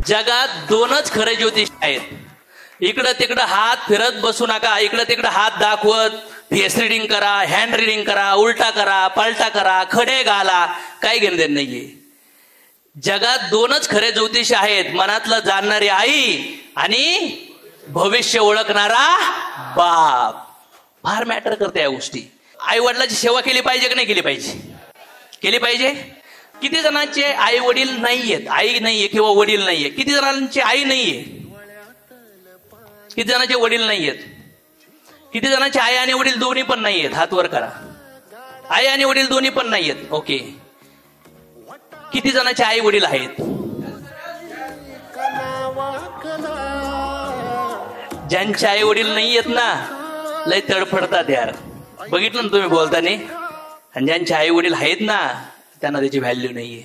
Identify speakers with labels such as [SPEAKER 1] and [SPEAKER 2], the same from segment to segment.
[SPEAKER 1] जगात दोनच खरे ज्योतिष आहेत. इकडं तिकडं हात फिरत बसू नका. इकडं तिकडं हात दाखवत फेस रिडिंग करा, हँड रिडिंग करा, उलटा करा, पलटा करा, खडे घाला, काही घेणं नाहीये. जगात दोनच खरे ज्योतिष आहेत, मनातलं जाणणारी आई आणि भविष्य ओळखणारा बाप. फार मॅटर करते या गोष्टी. आई वडिलांची सेवा केली पाहिजे की नाही केली पाहिजे? केली पाहिजे. किती जणांचे आई वडील नाहीयेत, आई नाहीये किंवा वडील नाहीये? किती जणांची आई नाहीये? किती जणांचे वडील नाहीयेत? किती जणांचे आई आणि वडील दोन्ही पण नाहीयेत? हात वर करा. आई आणि वडील दोन्ही पण नाहीयेत. ओके. किती जणांचे आई वडील आहेत? ज्यांचे आई वडील नाहीयेत ना, लय तडफडतात यार. बघितलं ना तुम्ही बोलताना. आणि ज्यांचे आई वडील आहेत ना, त्यांना त्याची व्हॅल्यू नाहीये.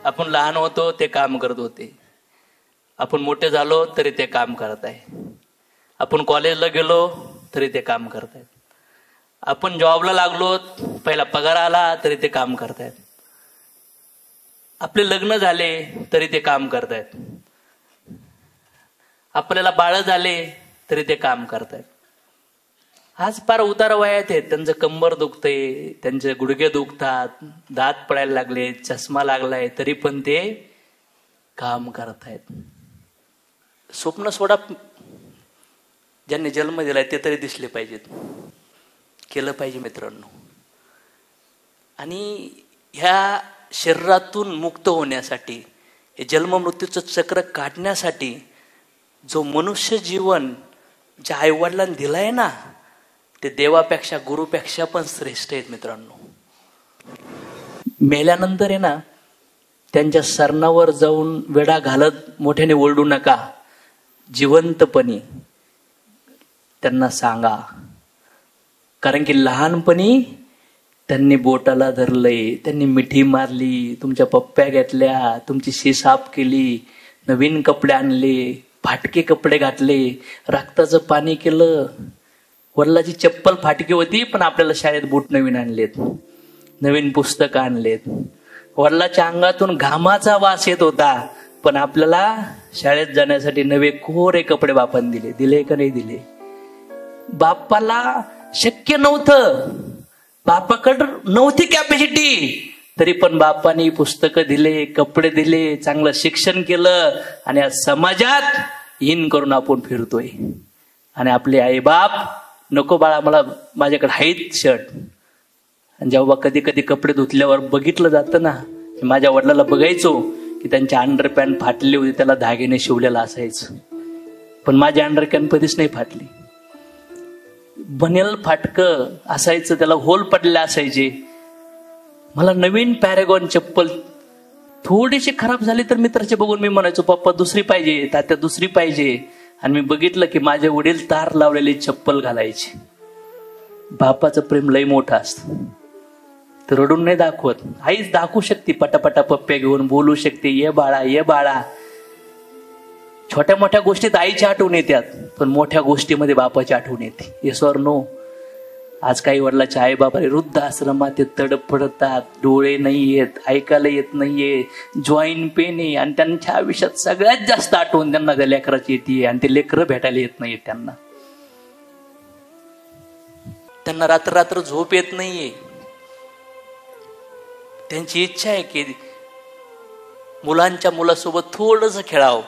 [SPEAKER 1] आपण लहान होतो ते काम करत होते, आपण मोठे झालो तरी ते काम करत आहे, आपण कॉलेजला गेलो तरी ते काम करतायत, आपण जॉबला लागलो पहिला पगार आला तरी ते काम करतायत, आपले लग्न झाले तरी ते काम करतायत, आपल्याला बाळ झाले तरी ते काम करतायत. आज फार उतार वयात आहेत, त्यांचं कंबर दुखतंय, त्यांचे गुडघे दुखतात, दात पडायला लागले, चष्मा लागलाय, तरी पण ते काम करतायत. स्वप्न सोडा. ज्यांनी जन्म दिलाय ते तरी दिसले पाहिजेत. केलं पाहिजे मित्रांनो. आणि ह्या शरीरातून मुक्त होण्यासाठी, हे जन्म मृत्यूचं चक्र काढण्यासाठी जो मनुष्य जीवन ज्या आईवडिलांनी दिलाय ना, ते देवापेक्षा गुरुपेक्षा पण श्रेष्ठ आहेत मित्रांनो. मेल्यानंतर आहे ना, त्यांच्या सरणावर जाऊन वेडा घालत मोठ्याने ओरडू नका. जिवंतपणी त्यांना सांगा. कारण की लहानपणी त्यांनी बोटाला धरलंय, त्यांनी मिठी मारली, तुमच्या पप्प्या घेतल्या, तुमची शी साफ केली, नवीन कपडे आणले, फाटके कपडे घातले, रक्ताचं पाणी केलं. वडिलाची चप्पल फाटकी होती पण आपल्याला शाळेत बूट नवीन आणलेत, नवीन पुस्तकं आणलेत. वडिलाच्या अंगातून घामाचा वास येत होता पण आपल्याला शाळेत जाण्यासाठी नवे कोरे कपडे बापाने दिले. दिले का नाही दिले? बापाला शक्य नव्हतं, बापाकडं नव्हती कॅपॅसिटी, तरी पण बापाने पुस्तकं दिले, कपडे दिले, चांगलं शिक्षण केलं. आणि आज समाजात इन करून आपण फिरतोय. आणि आपले आई बाप, नको बाळा मला माझ्याकडे आहेत शर्ट. आणि जेव्हा कधी कधी कपडे धुतल्यावर बघितलं जातं ना, माझ्या वडिलाला बघायचो की त्यांच्या अंडरपॅन्ट फाटली होती, त्याला धाग्याने शिवलेलं असायचं. पण माझी अंडरपॅन्ट कधीच नाही फाटली. बनेल फाटकं असायचं, त्याला होल पडले असायचे. मला नवीन पॅरेगॉन चप्पल थोडीशी खराब झाली तर मित्राचे बघून मी म्हणायचो पप्पा दुसरी पाहिजे, तात्या दुसरी पाहिजे. आणि मी बघितलं की माझे वडील तार लावलेली चप्पल घालायचे. बापाचं प्रेम लय मोठं असतं. तर रडून नाही दाखवत. आईच दाखवू शकते, पटापटा पप्प्या घेऊन बोलू शकते, ये बाळा ये बाळा. छोट्या मोठ्या गोष्टीत आईची आठवण येतात, पण मोठ्या गोष्टीमध्ये बापाची आठवण येते. Yes or no? आज काही वडिलाच्या आई बाबा वृद्ध आश्रमात ते तडफडतात, डोळे नाही येत, ऐकायला येत नाहीये, जॉईंट पेन आहे. आणि त्यांच्या आयुष्यात सगळ्यात जास्त आठवण त्यांना त्या लेकराची येते. आणि ते लेकरं भेटायला येत नाहीये त्यांना. त्यांना रात्र रात्र झोप येत नाहीये. त्यांची इच्छा आहे की मुलांच्या मुलासोबत थोडंसं खेळावं,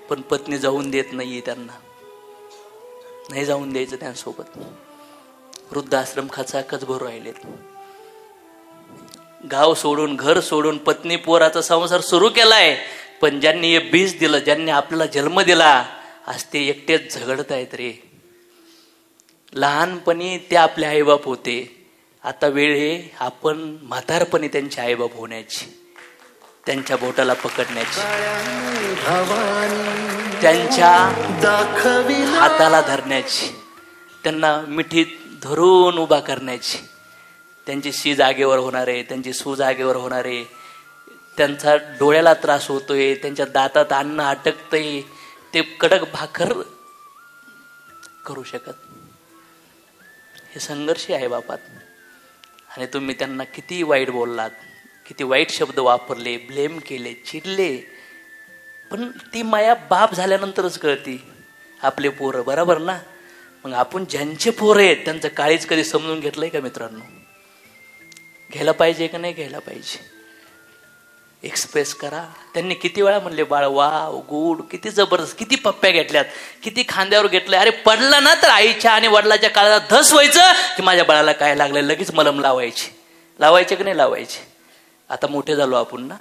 [SPEAKER 1] पण पत्नी जाऊन देत नाहीये त्यांना. नाही जाऊन द्यायचं त्यांसोबत. वृद्धाश्रम खचाखच भरून राहिलेत. गाव सोडून, घर सोडून पत्नी पोराचा संसार सुरू केलाय, पण ज्यांनी हे बीज दिलं, ज्यांनी आपल्याला जन्म दिला, आज ते एकटेच झगडत आहेत रे. लहानपणी ते आपले आईबाप होते, आता वेळ आहे आपण म्हातारपणी त्यांचे आईबाप होण्याची, त्यांच्या बोटाला पकडण्याची, त्यांच्या हाताला धरण्याची, त्यांना मिठीत धरून उभा करण्याची. त्यांची शी जागेवर होणार आहे, त्यांची सू जागेवर होणार आहे, त्यांचा डोळ्याला त्रास होतोय, त्यांच्या दातात अन्न अटकतंय, ते कडक भाकर करू शकत. हे संघर्ष आहे बापात. आणि तुम्ही त्यांना किती वाईट बोललात, किती वाईट शब्द वापरले, ब्लेम केले, चिडले, पण ती माया बाप झाल्यानंतरच कळती. आपले पोरं, बरोबर ना? मग आपण ज्यांचे पोरं आहेत त्यांचं काळीज कधी समजून घेतलंय का मित्रांनो? घ्यायला पाहिजे का नाही घ्यायला पाहिजे? एक्सप्रेस करा. त्यांनी किती वेळा म्हणले, बाळ वाव गुड, किती जबरदस्त, किती पप्प्या घेतल्यात, किती खांद्यावर घेतलंय. अरे पडला ना तर आईच्या आणि वडिलाच्या काळाला धस व्हायचं की माझ्या बाळाला काय लागलंय, लगेच मलम लावायचे की नाही लावायचे. आता मोठे झालो आपण ना,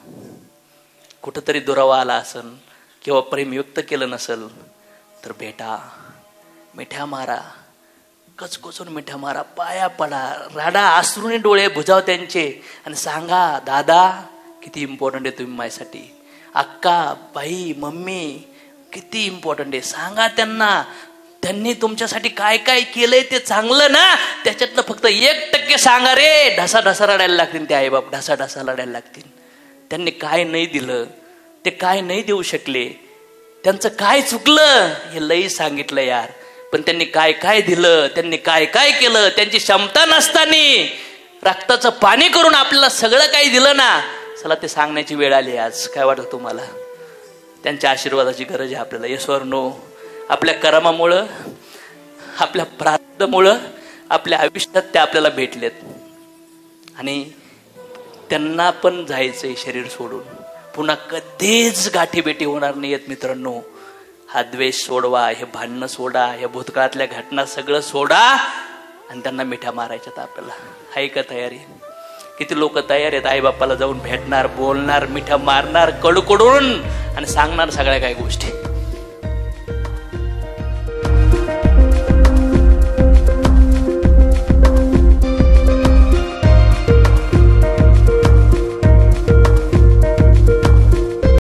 [SPEAKER 1] कुठंतरी दुरावा आला असेल किंवा प्रेम व्यक्त केलं नसेल तर भेटा, मिठ्या मारा, कचकचून मिठ्या मारा, पाया पडा, राडा, आसरुने डोळे भुजाव त्यांचे आणि सांगा, दादा किती इम्पॉर्टंट आहे तुम्ही माझ्यासाठी, अक्का, बाई, मम्मी किती इम्पॉर्टंट आहे. सांगा त्यांना, त्यांनी तुमच्यासाठी काय काय केलंय ते चांगलं ना, त्याच्यातनं फक्त 1% सांगा रे. ढसा ढसा रडायला लागतील ते आईबाप, ढसा ढसा रडायला लागतील. त्यांनी काय नाही दिलं, ते काय नाही देऊ शकले, त्यांचं काय चुकलं हे लई सांगितलं यार. पण त्यांनी काय काय दिलं, त्यांनी काय काय केलं, त्यांची क्षमता नसताना रक्ताचं पाणी करून आपल्याला सगळं काही दिलं ना. चला ते सांगण्याची वेळ आली आज. काय वाटतं तुम्हाला? त्यांच्या आशीर्वादाची गरज आहे आपल्याला. Yes or no? आपल्या कर्मामुळं, आपल्या प्रारब्धामुळं आपल्या आयुष्यात ते आपल्याला भेटलेत आणि त्यांना पण जायचंय शरीर सोडून. पुन्हा कधीच गाठीभेटी होणार नाहीयेत मित्रांनो. हा द्वेष सोडवा, हे भांडणं सोडा, हे भूतकाळातल्या घटना सगळं सोडा आणि त्यांना मिठ्या मारायच्यात आपल्याला. आहे का तयारी? किती लोक तयार आहेत आई बाप्पाला जाऊन भेटणार, बोलणार, मिठ्या मारणार कडकडून आणि सांगणार सगळ्या काही गोष्टी.